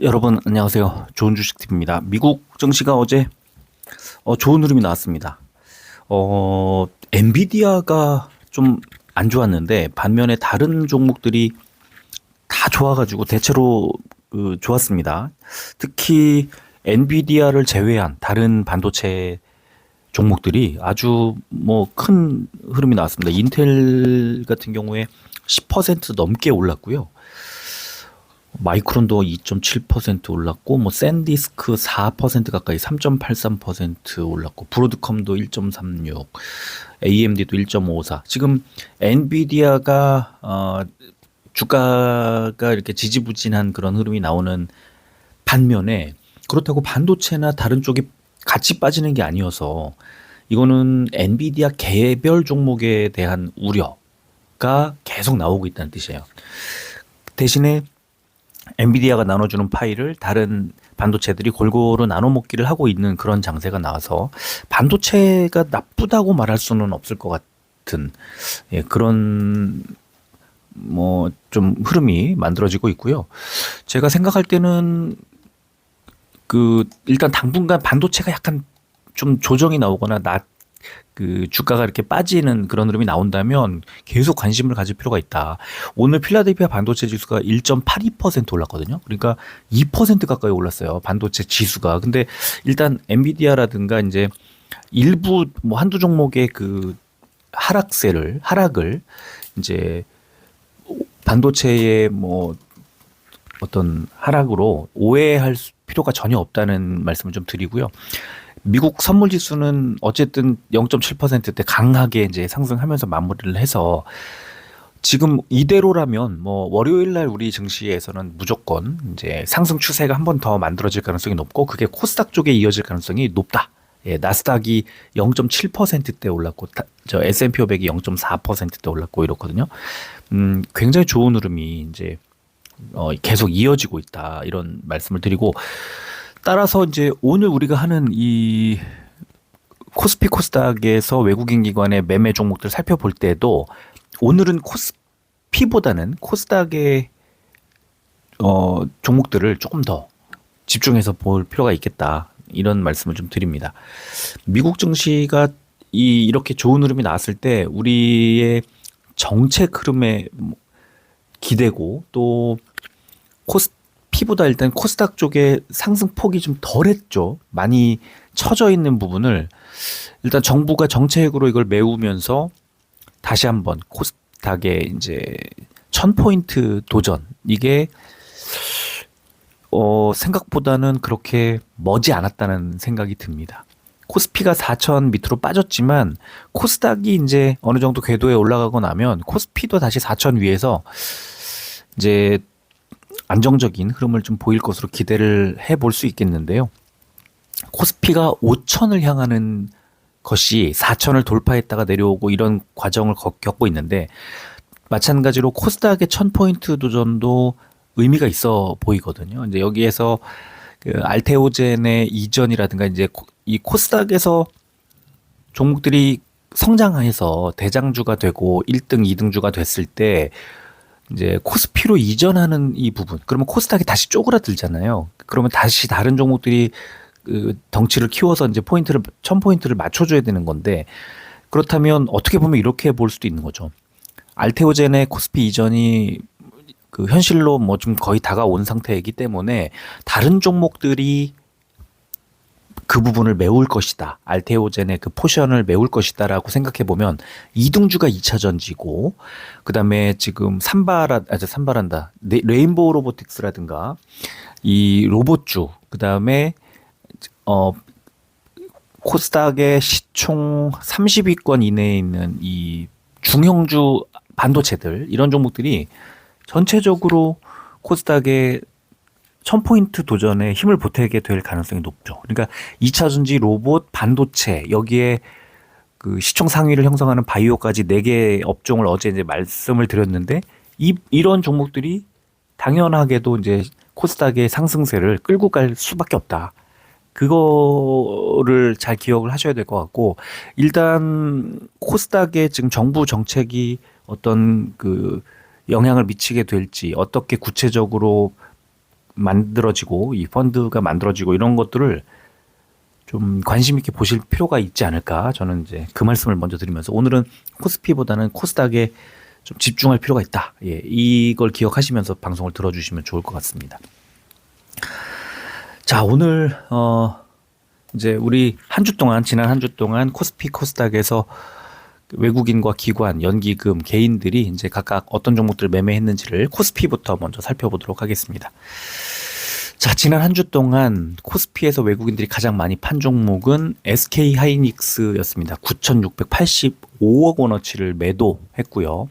여러분 안녕하세요. 좋은 주식TV입니다. 미국 증시가 어제 좋은 흐름이 나왔습니다. 엔비디아가 좀 안 좋았는데 반면에 다른 종목들이 다 좋아가지고 대체로 좋았습니다. 특히 엔비디아를 제외한 다른 반도체 종목들이 아주 뭐 큰 흐름이 나왔습니다. 인텔 같은 경우에 10% 넘게 올랐고요. 마이크론도 2.7% 올랐고, 뭐 샌디스크 4% 가까이 3.83% 올랐고, 브로드컴도 1.36, AMD도 1.54. 지금 엔비디아가 주가가 이렇게 지지부진한 그런 흐름이 나오는 반면에, 그렇다고 반도체나 다른 쪽이 같이 빠지는 게 아니어서 이거는 엔비디아 개별 종목에 대한 우려가 계속 나오고 있다는 뜻이에요. 대신에 엔비디아가 나눠주는 파일을 다른 반도체들이 골고루 나눠 먹기를 하고 있는 그런 장세가 나와서 반도체가 나쁘다고 말할 수는 없을 것 같은 그런 뭐 좀 흐름이 만들어지고 있고요. 제가 생각할 때는 일단 당분간 반도체가 약간 좀 조정이 나오거나 주가가 이렇게 빠지는 그런 흐름이 나온다면 계속 관심을 가질 필요가 있다. 오늘 필라델피아 반도체 지수가 1.82% 올랐거든요. 그러니까 2% 가까이 올랐어요. 반도체 지수가. 근데 일단 엔비디아라든가 이제 일부 뭐 한두 종목의 하락을 이제 반도체의 뭐 어떤 하락으로 오해할 필요가 전혀 없다는 말씀을 좀 드리고요. 미국 선물 지수는 어쨌든 0.7%대 강하게 이제 상승하면서 마무리를 해서 지금 이대로라면 뭐 월요일 날 우리 증시에서는 무조건 이제 상승 추세가 한 번 더 만들어질 가능성이 높고 그게 코스닥 쪽에 이어질 가능성이 높다. 예, 나스닥이 0.7%대 올랐고 저 S&P 500이 0.4%대 올랐고 이렇거든요. 굉장히 좋은 흐름이 이제 계속 이어지고 있다. 이런 말씀을 드리고 따라서 이제 오늘 우리가 하는 이 코스피 코스닥에서 외국인 기관의 매매 종목들 살펴볼 때도 오늘은 코스피보다는 코스닥의 종목들을 조금 더 집중해서 볼 필요가 있겠다. 이런 말씀을 좀 드립니다. 미국 증시가 이렇게 좋은 흐름이 나왔을 때 우리의 정책 흐름에 기대고 또 코스피보다 일단 코스닥 쪽에 상승폭이 좀 덜했죠. 많이 처져 있는 부분을 일단 정부가 정책으로 이걸 메우면서 다시 한번 코스닥에 이제 1000포인트 도전 이게 생각보다는 그렇게 머지 않았다는 생각이 듭니다. 코스피가 4,000 밑으로 빠졌지만 코스닥이 이제 어느 정도 궤도에 올라가고 나면 코스피도 다시 4,000 위에서 이제 안정적인 흐름을 좀 보일 것으로 기대를 해볼 수 있겠는데요. 코스피가 5천을 향하는 것이 4천을 돌파했다가 내려오고 이런 과정을 겪고 있는데 마찬가지로 코스닥의 1000포인트 도전도 의미가 있어 보이거든요. 이제 여기에서 알테오젠의 이전이라든가 이제 이 코스닥에서 종목들이 성장해서 대장주가 되고 1등, 2등주가 됐을 때 이제 코스피로 이전하는 이 부분. 그러면 코스닥이 다시 쪼그라들잖아요. 그러면 다시 다른 종목들이 덩치를 키워서 이제 1000포인트를 맞춰줘야 되는 건데 그렇다면 어떻게 보면 이렇게 볼 수도 있는 거죠. 알테오젠의 코스피 이전이 현실로 뭐 좀 거의 다가온 상태이기 때문에 다른 종목들이 그 부분을 메울 것이다. 알테오젠의 그 포션을 메울 것이다라고 생각해 보면 이등주가 2차 전지고 그다음에 지금 산발한다. 레인보우 로보틱스라든가 이 로봇주 그다음에 코스닥의 시총 30위권 이내에 있는 이 중형주 반도체들 이런 종목들이 전체적으로 코스닥의 1000포인트 도전에 힘을 보태게 될 가능성이 높죠. 그러니까 2차 전지, 로봇, 반도체 여기에 그 시총 상위를 형성하는 바이오까지 4개 업종을 어제 이제 말씀을 드렸는데 이런 종목들이 당연하게도 이제 코스닥의 상승세를 끌고 갈 수밖에 없다. 그거를 잘 기억을 하셔야 될 것 같고 일단 코스닥에 지금 정부 정책이 어떤 영향을 미치게 될지 어떻게 구체적으로 만들어지고 이 펀드가 만들어지고 이런 것들을 좀 관심 있게 보실 필요가 있지 않을까. 저는 이제 그 말씀을 먼저 드리면서 오늘은 코스피보다는 코스닥에 좀 집중할 필요가 있다. 예, 이걸 기억하시면서 방송을 들어주시면 좋을 것 같습니다. 자, 오늘 이제 우리 지난 한 주 동안 코스피 코스닥에서 외국인과 기관, 연기금, 개인들이 이제 각각 어떤 종목들을 매매했는지를 코스피부터 먼저 살펴보도록 하겠습니다. 자, 지난 한 주 동안 코스피에서 외국인들이 가장 많이 판 종목은 SK 하이닉스였습니다. 9,685억 원어치를 매도했고요.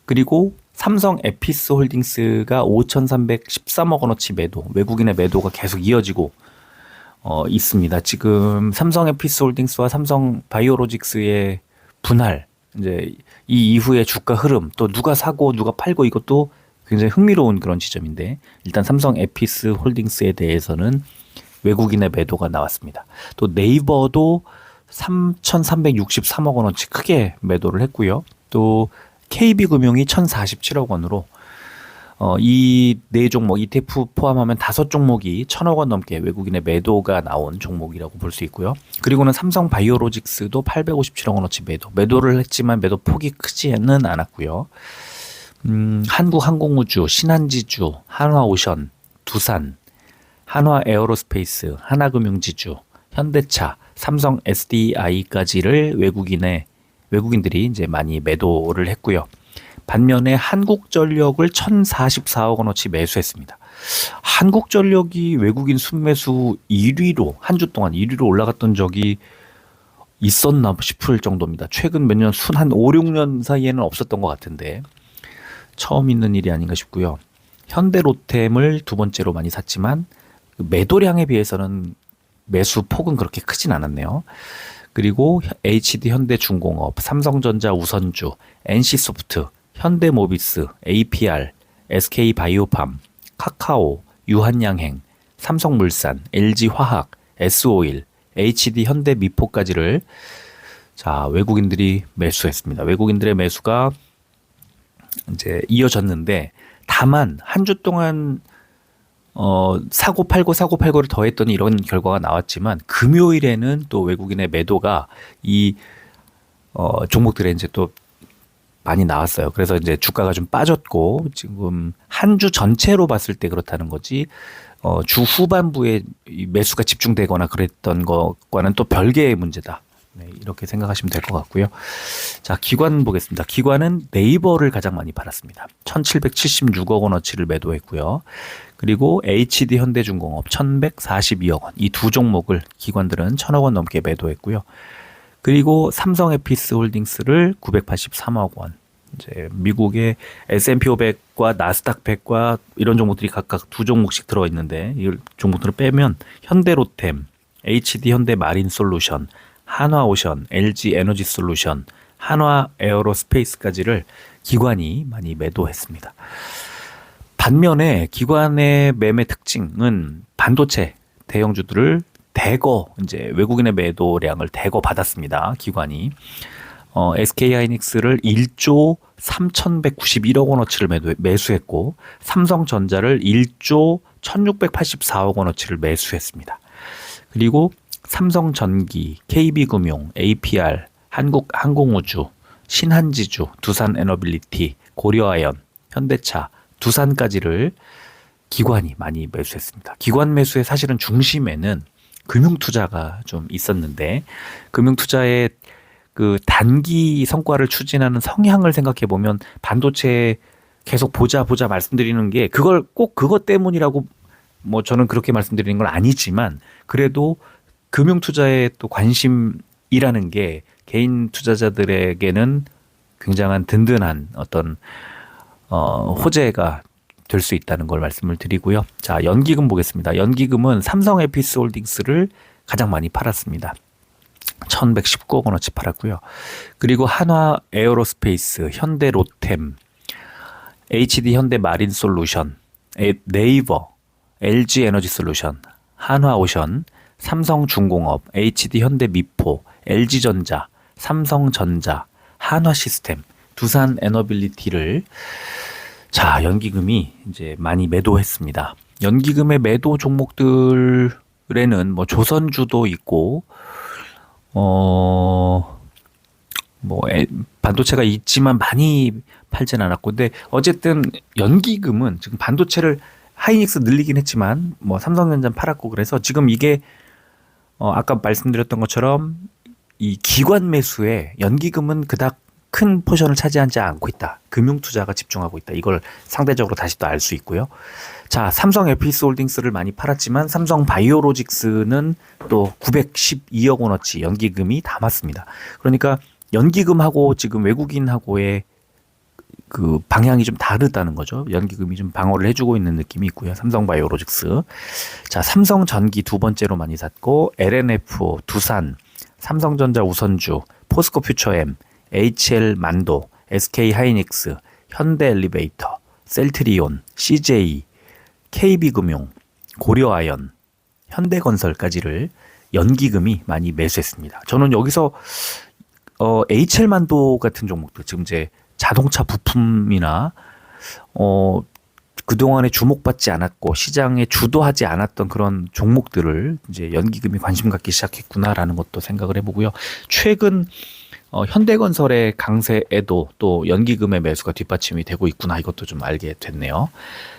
그리고 삼성 에피스 홀딩스가 5,313억 원어치 매도, 외국인의 매도가 계속 이어지고 있습니다. 지금 삼성 에피스 홀딩스와 삼성 바이오로직스의 분할, 이제 이 이후의 주가 흐름, 또 누가 사고 누가 팔고 이것도 굉장히 흥미로운 그런 지점인데, 일단 삼성 에피스 홀딩스에 대해서는 외국인의 매도가 나왔습니다. 또 네이버도 3,363억 원어치 크게 매도를 했고요. 또 KB금융이 1,047억 원으로 이 네 종목 ETF 포함하면 5종목이 1,000억 원 넘게 외국인의 매도가 나온 종목이라고 볼 수 있고요. 그리고는 삼성 바이오로직스도 857억 원어치 매도를 했지만 매도 폭이 크지는 않았고요. 한국항공우주, 신한지주, 한화오션, 두산, 한화에어로스페이스, 하나금융지주, 현대차, 삼성 SDI까지를 외국인들이 이제 많이 매도를 했고요. 반면에 한국전력을 1,044억 원어치 매수했습니다. 한국전력이 외국인 순매수 1위로 한 주 동안 1위로 올라갔던 적이 있었나 싶을 정도입니다. 최근 몇 년 한 5, 6년 사이에는 없었던 것 같은데 처음 있는 일이 아닌가 싶고요. 현대로템을 두 번째로 많이 샀지만 매도량에 비해서는 매수 폭은 그렇게 크진 않았네요. 그리고 HD 현대중공업, 삼성전자 우선주, NC소프트, 현대모비스, APR, SK바이오팜, 카카오, 유한양행, 삼성물산, LG화학, S오일, HD 현대미포까지를 자, 외국인들이 매수했습니다. 외국인들의 매수가 이제 이어졌는데, 다만 한 주 동안 사고 팔고를 더했더니 이런 결과가 나왔지만, 금요일에는 또 외국인의 매도가 이 종목들에 이제 또 많이 나왔어요. 그래서 이제 주가가 좀 빠졌고, 지금 한 주 전체로 봤을 때 그렇다는 거지, 주 후반부에 이 매수가 집중되거나 그랬던 것과는 또 별개의 문제다. 네, 이렇게 생각하시면 될 것 같고요. 자, 기관 보겠습니다. 기관은 네이버를 가장 많이 팔았습니다. 1,776억 원어치를 매도했고요. 그리고 HD 현대중공업 1,142억 원. 이 두 종목을 기관들은 1,000억 원 넘게 매도했고요. 그리고 삼성 에피스 홀딩스를 983억 원. 이제 미국의 S&P 500과 나스닥 100과 이런 종목들이 각각 두 종목씩 들어 있는데, 이 종목들을 빼면 현대로템, HD 현대마린솔루션, 한화오션, LG에너지솔루션, 한화에어로스페이스까지를 기관이 많이 매도했습니다. 반면에 기관의 매매 특징은 반도체 대형주들을 대거 이제 외국인의 매도량을 대거 받았습니다. 기관이 SK하이닉스를 1조 3,191억 원어치를 매수했고, 삼성전자를 1조 1,684억 원어치를 매수했습니다. 그리고 삼성전기, KB금융, APR, 한국항공우주, 신한지주, 두산에너빌리티, 고려아연, 현대차, 두산까지를 기관이 많이 매수했습니다. 기관 매수의 사실은 중심에는 금융투자가 좀 있었는데, 금융투자의 그 단기 성과를 추진하는 성향을 생각해 보면 반도체 계속 보자 말씀드리는 게 그걸 꼭 그것 때문이라고 뭐 저는 그렇게 말씀드리는 건 아니지만, 그래도 금융 투자에 또 관심이라는 게 개인 투자자들에게는 굉장한 든든한 어떤 호재가 될 수 있다는 걸 말씀을 드리고요. 자, 연기금 보겠습니다. 연기금은 삼성 에피스 홀딩스를 가장 많이 팔았습니다. 1,119억 원어치 팔았고요. 그리고 한화 에어로스페이스, 현대 로템, HD 현대 마린 솔루션, 네이버, LG 에너지 솔루션, 한화오션, 삼성중공업, HD 현대 미포, LG전자, 삼성전자, 한화시스템, 두산 에너빌리티를 자, 연기금이 이제 많이 매도했습니다. 연기금의 매도 종목들에는 뭐 조선주도 있고 반도체가 있지만 많이 팔진 않았고, 근데 어쨌든 연기금은 지금 반도체를 하이닉스 늘리긴 했지만 뭐 삼성전자 팔았고, 그래서 지금 이게 아까 말씀드렸던 것처럼 이 기관 매수에 연기금은 그닥 큰 포션을 차지하지 않고 있다. 금융 투자가 집중하고 있다. 이걸 상대적으로 다시 또 알 수 있고요. 자, 삼성 에피스홀딩스를 많이 팔았지만 삼성 바이오로직스는 또 912억 원어치 연기금이 담았습니다. 그러니까 연기금하고 지금 외국인하고의 그 방향이 좀 다르다는 거죠. 연기금이 좀 방어를 해주고 있는 느낌이 있고요. 삼성 바이오로직스. 자, 삼성전기 두 번째로 많이 샀고, LNF, 두산, 삼성전자 우선주, 포스코 퓨처엠, HL 만도, SK 하이닉스, 현대 엘리베이터, 셀트리온, CJ, KB금융, 고려아연, 현대건설까지를 연기금이 많이 매수했습니다. 저는 여기서 HL 만도 같은 종목들, 지금 이제 자동차 부품이나 그동안에 주목받지 않았고 시장에 주도하지 않았던 그런 종목들을 이제 연기금이 관심 갖기 시작했구나라는 것도 생각을 해보고요. 최근 현대건설의 강세에도 또 연기금의 매수가 뒷받침이 되고 있구나, 이것도 좀 알게 됐네요.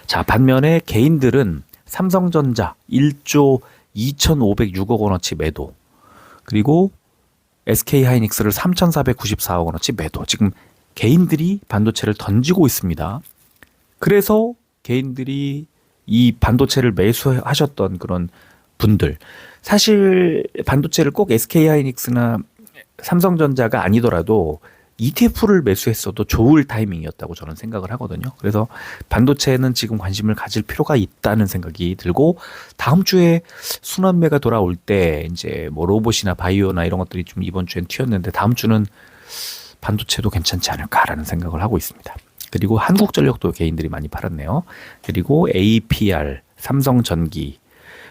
자, 반면에 개인들은 삼성전자 1조 2,506억 원어치 매도, 그리고 SK하이닉스를 3,494억 원어치 매도. 지금 개인들이 반도체를 던지고 있습니다. 그래서 개인들이 이 반도체를 매수하셨던 그런 분들, 사실 반도체를 꼭 SK하이닉스나 삼성전자가 아니더라도 ETF를 매수했어도 좋을 타이밍이었다고 저는 생각을 하거든요. 그래서 반도체는 지금 관심을 가질 필요가 있다는 생각이 들고, 다음 주에 순환매가 돌아올 때 이제 뭐 로봇이나 바이오나 이런 것들이 좀 이번 주엔 튀었는데 다음 주는 반도체도 괜찮지 않을까라는 생각을 하고 있습니다. 그리고 한국전력도 개인들이 많이 팔았네요. 그리고 APR, 삼성전기,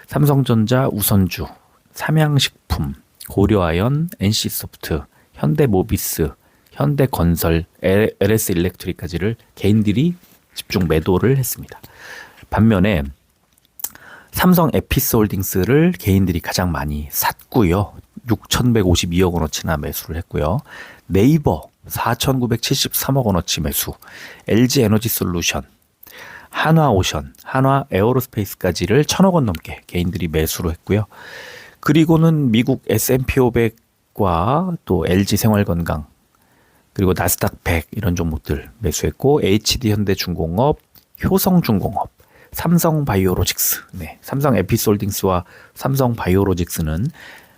삼성전자 우선주, 삼양식품, 고려아연, NC소프트, 현대모비스, 현대건설, LS일렉트릭까지를 개인들이 집중 매도를 했습니다. 반면에 삼성 에피스홀딩스를 개인들이 가장 많이 샀고요. 6,152억 원어치나 매수를 했고요. 네이버 4,973억 원어치 매수, LG에너지솔루션, 한화오션, 한화에어로스페이스까지를 1,000억 원 넘게 개인들이 매수를 했고요. 그리고는 미국 S&P 500과 또 LG생활건강, 그리고 나스닥 100 이런 종목들 매수했고, HD현대중공업, 효성중공업, 삼성바이오로직스, 삼성 에피솔딩스와 삼성바이오로직스는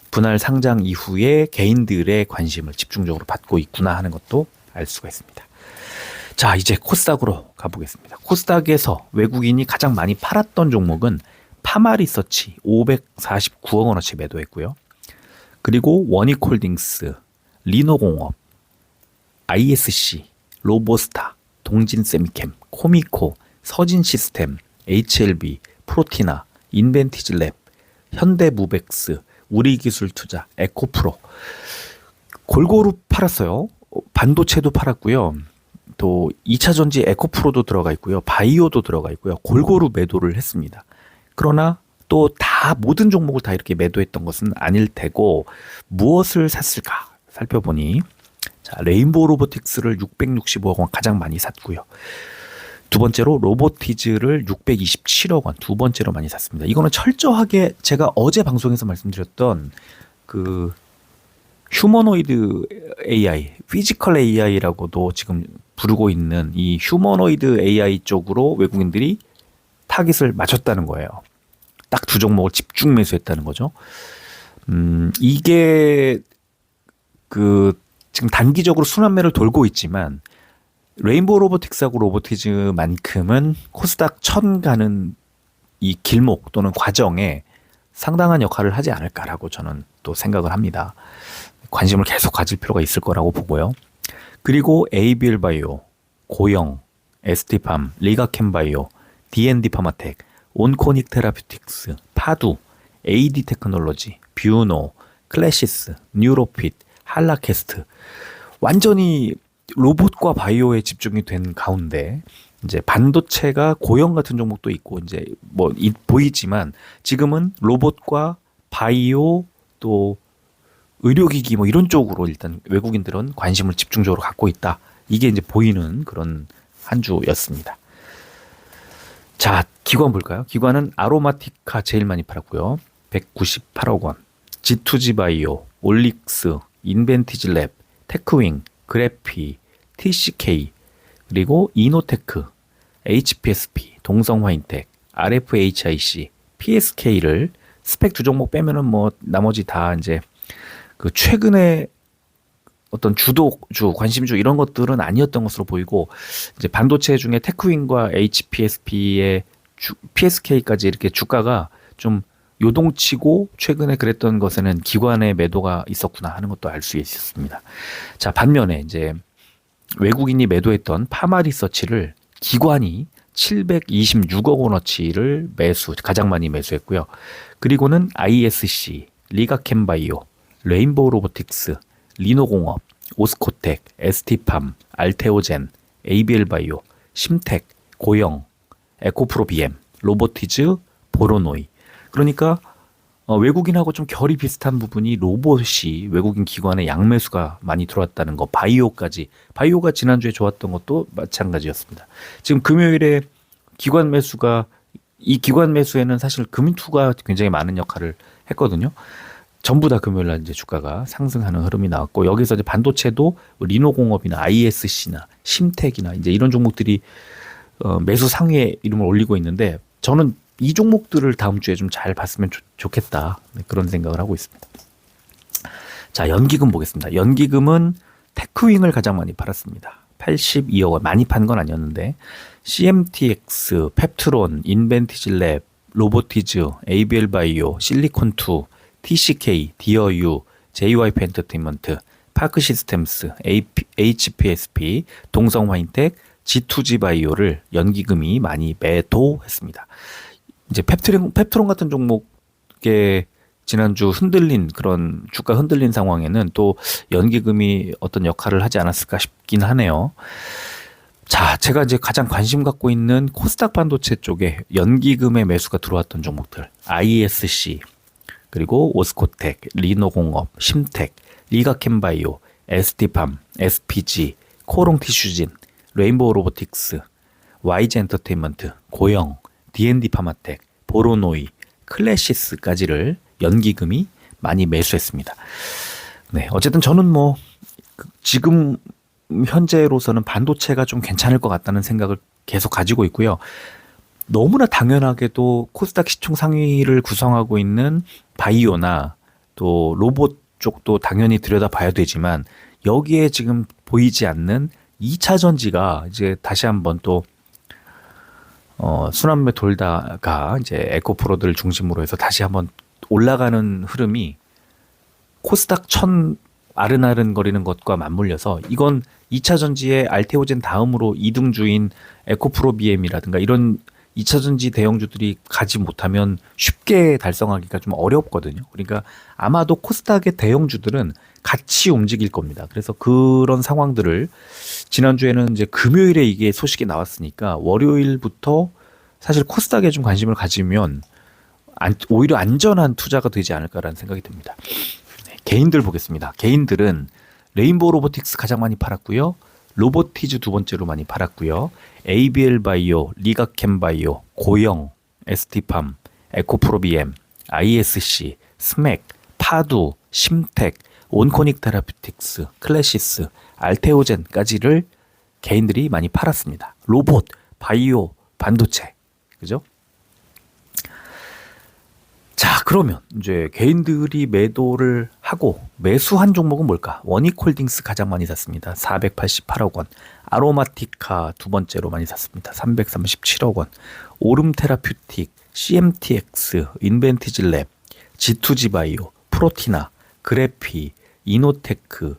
분할 상장 이후에 개인들의 관심을 집중적으로 받고 있구나 하는 것도 알 수가 있습니다. 자, 이제 코스닥으로 가보겠습니다. 코스닥에서 외국인이 가장 많이 팔았던 종목은 파마리서치 549억 원어치 매도했고요. 그리고 원익홀딩스, 리노공업, ISC, 로보스타, 동진세미캠, 코미코, 서진시스템, HLB, 프로티나, 인벤티지랩, 현대무벡스, 우리기술투자, 에코프로 골고루 팔았어요. 반도체도 팔았고요. 또 2차전지 에코프로도 들어가 있고요. 바이오도 들어가 있고요. 골고루 매도를 했습니다. 그러나 또 다 모든 종목을 다 이렇게 매도했던 것은 아닐 테고, 무엇을 샀을까 살펴보니, 자, 레인보우 로보틱스를 665억 원 가장 많이 샀고요. 두 번째로 로보티즈를 627억 원 두 번째로 많이 샀습니다. 이거는 철저하게 제가 어제 방송에서 말씀드렸던 그 휴머노이드 AI, 피지컬 AI라고도 지금 부르고 있는 이 휴머노이드 AI 쪽으로 외국인들이 타깃을 맞췄다는 거예요. 딱 두 종목을 집중 매수했다는 거죠. 이게 그 지금 단기적으로 순환매를 돌고 있지만, 레인보우 로보틱스하고 로보티즈만큼은 코스닥 1000 가는 이 길목 또는 과정에 상당한 역할을 하지 않을까라고 저는 또 생각을 합니다. 관심을 계속 가질 필요가 있을 거라고 보고요. 그리고 ABL 바이오, 고영, ST팜, 리가캠바이오, D&D 파마텍, 온코닉 테라퓨틱스, 파두, AD 테크놀로지, 뷰노, 클래시스, 뉴로핏, 할라캐스트, 완전히 로봇과 바이오에 집중이 된 가운데 이제 반도체가 고형 같은 종목도 있고 이제 뭐 보이지만 지금은 로봇과 바이오 또 의료기기 뭐 이런 쪽으로 일단 외국인들은 관심을 집중적으로 갖고 있다. 이게 이제 보이는 그런 한 주였습니다. 자, 기관 볼까요? 기관은 아로마티카 제일 많이 팔았고요. 198억 원. G2G 바이오, 올릭스, 인벤티지랩, 테크윙, 그래피, TCK, 그리고 이노테크, HPSP, 동성화인텍, RFHIC, PSK를 스펙 두 종목 빼면은 뭐 나머지 다 이제 그 최근에 어떤 주도주, 관심주 이런 것들은 아니었던 것으로 보이고 이제 반도체 중에 테크윈과 HPSP의 PSK까지 이렇게 주가가 좀 요동치고 최근에 그랬던 것에는 기관의 매도가 있었구나 하는 것도 알 수 있었습니다. 자, 반면에 이제 외국인이 매도했던 파마리서치를 기관이 726억 원어치를 가장 많이 매수했고요. 그리고는 ISC, 리가캠바이오, 레인보우 로보틱스, 리노공업, 오스코텍, ST팜, 알테오젠, ABL바이오, 심텍, 고영, 에코프로비엠, 로보티즈, 보로노이. 그러니까 외국인하고 좀 결이 비슷한 부분이 로봇이 외국인 기관의 양매수가 많이 들어왔다는 거, 바이오까지. 바이오가 지난주에 좋았던 것도 마찬가지였습니다. 지금 금요일에 기관 매수가, 이 기관 매수에는 사실 금투가 굉장히 많은 역할을 했거든요. 전부 다 금요일 날 이제 주가가 상승하는 흐름이 나왔고, 여기서 이제 반도체도 리노공업이나 ISC나 심텍이나 이제 이런 종목들이 매수 상위에 이름을 올리고 있는데, 저는 이 종목들을 다음 주에 좀 잘 봤으면 좋겠다. 그런 생각을 하고 있습니다. 자, 연기금 보겠습니다. 연기금은 테크윙을 가장 많이 팔았습니다. 82억 원. 많이 판 건 아니었는데 CMTX, 펩트론, 인벤티지랩, 로보티즈, ABL바이오, 실리콘2, TCK, 디어유, JYP 엔터테인먼트, 파크시스템스, HPSP, 동성화인텍, G2G 바이오를 연기금이 많이 매도했습니다. 이제 펩트론 같은 종목에 지난주 흔들린 그런 주가 흔들린 상황에는 또 연기금이 어떤 역할을 하지 않았을까 싶긴 하네요. 자, 제가 이제 가장 관심 갖고 있는 코스닥 반도체 쪽에 연기금의 매수가 들어왔던 종목들, ISC, 그리고 오스코텍, 리노공업, 심텍, 리가캠바이오, ST팜, SPG, 코롱티슈진, 레인보우 로보틱스, YG 엔터테인먼트, 고영, D&D 파마텍, 보로노이, 클래시스까지를 연기금이 많이 매수했습니다. 네, 어쨌든 저는 뭐 지금 현재로서는 반도체가 좀 괜찮을 것 같다는 생각을 계속 가지고 있고요. 너무나 당연하게도 코스닥 시총 상위를 구성하고 있는 바이오나 또 로봇 쪽도 당연히 들여다봐야 되지만, 여기에 지금 보이지 않는 2차 전지가 이제 다시 한번 또 순환매 돌다가 이제 에코프로들 중심으로 해서 다시 한번 올라가는 흐름이 코스닥 1000 아른아른거리는 것과 맞물려서, 이건 2차 전지의 알테오젠 다음으로 2등주인 에코프로비엠이라든가 이런 2차 전지 대형주들이 가지 못하면 쉽게 달성하기가 좀 어렵거든요. 그러니까 아마도 코스닥의 대형주들은 같이 움직일 겁니다. 그래서 그런 상황들을 지난주에는 이제 금요일에 이게 소식이 나왔으니까 월요일부터 사실 코스닥에 좀 관심을 가지면 오히려 안전한 투자가 되지 않을까라는 생각이 듭니다. 네, 개인들 보겠습니다. 개인들은 레인보우 로보틱스 가장 많이 팔았고요. 로보티즈 두 번째로 많이 팔았고요. ABL 바이오, 리가캠 바이오, 고영, ST팜, 에코프로비엠, ISC, 스맥, 파두, 심텍, 온코닉 테라피틱스, 클래시스, 알테오젠까지를 개인들이 많이 팔았습니다. 로봇, 바이오, 반도체. 그죠? 자, 그러면 이제 개인들이 매도를 하고 매수한 종목은 뭘까? 원익홀딩스 가장 많이 샀습니다. 488억 원. 아로마티카 두 번째로 많이 샀습니다. 337억 원. 오름테라퓨틱, CMTX, 인벤티지랩, G2G 바이오, 프로티나, 그래피, 이노테크,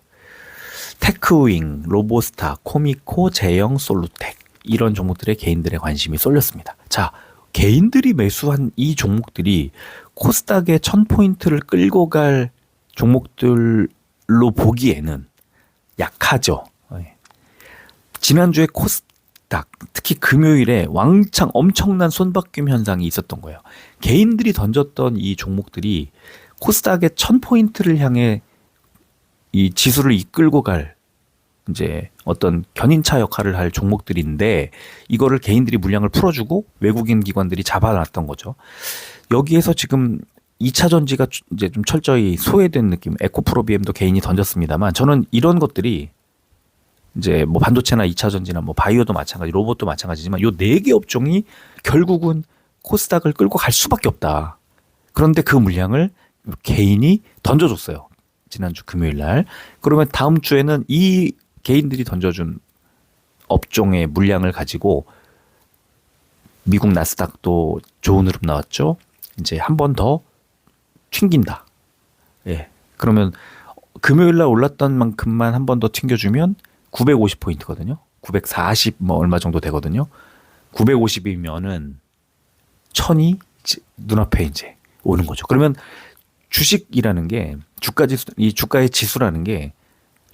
테크윙, 로보스타, 코미코, 제영, 솔루텍, 이런 종목들의 개인들의 관심이 쏠렸습니다. 자, 개인들이 매수한 이 종목들이 코스닥의 1000포인트를 끌고 갈 종목들로 보기에는 약하죠. 지난주에 딱 특히 금요일에 왕창 엄청난 손바뀜 현상이 있었던 거예요. 개인들이 던졌던 이 종목들이 코스닥의 1000포인트를 향해 이 지수를 이끌고 갈 이제 어떤 견인차 역할을 할 종목들인데 이거를 개인들이 물량을 풀어주고 외국인 기관들이 잡아놨던 거죠. 여기에서 지금 2차 전지가 이제 좀 철저히 소외된 느낌. 에코프로비엠도 개인이 던졌습니다만 저는 이런 것들이 이제 뭐 반도체나 2차 전지나 뭐 바이오도 마찬가지, 로봇도 마찬가지지만 요 네 개 업종이 결국은 코스닥을 끌고 갈 수밖에 없다. 그런데 그 물량을 개인이 던져줬어요. 지난주 금요일 날. 그러면 다음 주에는 이 개인들이 던져준 업종의 물량을 가지고 미국 나스닥도 좋은 흐름 나왔죠. 이제 한 번 더 튕긴다. 예. 그러면 금요일 날 올랐던 만큼만 한 번 더 튕겨주면 950포인트거든요. 940 뭐 얼마 정도 되거든요. 950이면은 1000이 눈앞에 이제 오는 거죠. 그러면 주식이라는 게 주가 지수, 이 주가의 지수라는 게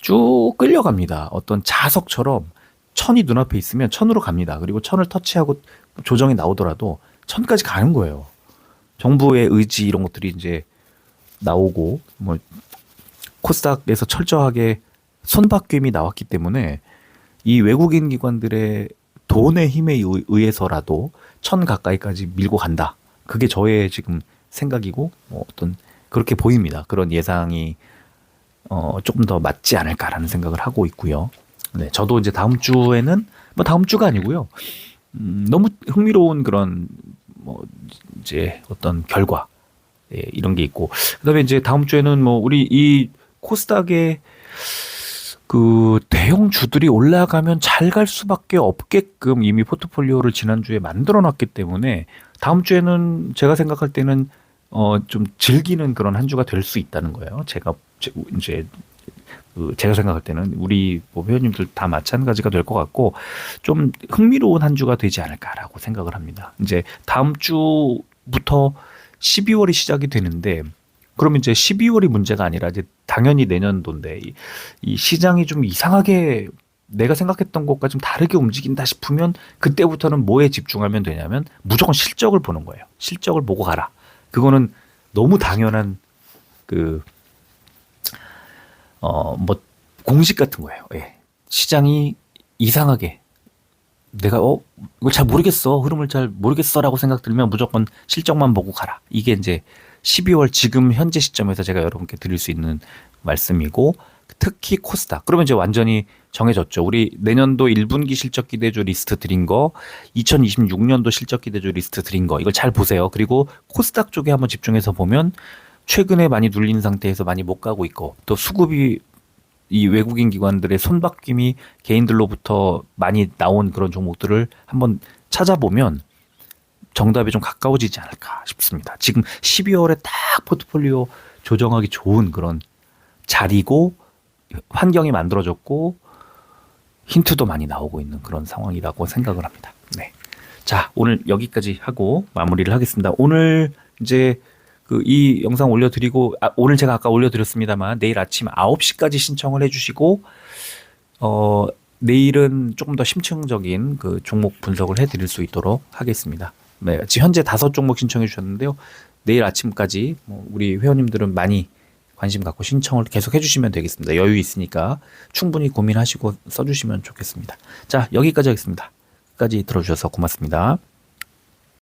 쭉 끌려갑니다. 어떤 자석처럼 1000이 눈앞에 있으면 1000으로 갑니다. 그리고 1000을 터치하고 조정이 나오더라도 1000까지 가는 거예요. 정부의 의지 이런 것들이 이제 나오고 뭐 코스닥에서 철저하게 손바뀜이 나왔기 때문에 이 외국인 기관들의 돈의 힘에 의해서라도 1000 가까이까지 밀고 간다. 그게 저의 지금 생각이고 어떤 그렇게 보입니다. 그런 예상이 조금 더 맞지 않을까라는 생각을 하고 있고요. 네, 저도 이제 다음 주에는 뭐 다음 주가 아니고요. 너무 흥미로운 그런 뭐 이제 어떤 결과 이런 게 있고 그다음에 이제 다음 주에는 뭐 우리 이 코스닥의 그 대형주들이 올라가면 잘 갈 수밖에 없게끔 이미 포트폴리오를 지난주에 만들어 놨기 때문에 다음 주에는 제가 생각할 때는 좀 즐기는 그런 한 주가 될 수 있다는 거예요. 이제 제가 생각할 때는 우리 뭐 회원님들 다 마찬가지가 될 것 같고 좀 흥미로운 한 주가 되지 않을까라고 생각을 합니다. 이제 다음 주부터 12월이 시작이 되는데 그러면 이제 12월이 문제가 아니라 이제 당연히 내년도인데 이 시장이 좀 이상하게 내가 생각했던 것과 좀 다르게 움직인다 싶으면 그때부터는 뭐에 집중하면 되냐면 무조건 실적을 보는 거예요. 실적을 보고 가라. 그거는 너무 당연한 뭐 공식 같은 거예요. 예. 시장이 이상하게 내가 이걸 잘 모르겠어. 흐름을 잘 모르겠어라고 생각 들면 무조건 실적만 보고 가라. 이게 이제 12월 지금 현재 시점에서 제가 여러분께 드릴 수 있는 말씀이고 특히 코스닥. 그러면 이제 완전히 정해졌죠. 우리 내년도 1분기 실적 기대주 리스트 드린 거, 2026년도 실적 기대주 리스트 드린 거 이걸 잘 보세요. 그리고 코스닥 쪽에 한번 집중해서 보면 최근에 많이 눌린 상태에서 많이 못 가고 있고 또 수급이 이 외국인 기관들의 손바뀜이 개인들로부터 많이 나온 그런 종목들을 한번 찾아보면 정답에 좀 가까워지지 않을까 싶습니다. 지금 12월에 딱 포트폴리오 조정하기 좋은 그런 자리고 환경이 만들어졌고 힌트도 많이 나오고 있는 그런 상황이라고 생각을 합니다. 네. 자, 오늘 여기까지 하고 마무리를 하겠습니다. 오늘 이제 이 영상 올려드리고 오늘 제가 아까 올려드렸습니다만 내일 아침 9시까지 신청을 해주시고 내일은 조금 더 심층적인 그 종목 분석을 해드릴 수 있도록 하겠습니다. 네, 지금 현재 5종목 신청해 주셨는데요. 내일 아침까지 우리 회원님들은 많이 관심 갖고 신청을 계속 해주시면 되겠습니다. 여유 있으니까 충분히 고민하시고 써주시면 좋겠습니다. 자, 여기까지 하겠습니다. 끝까지 들어주셔서 고맙습니다.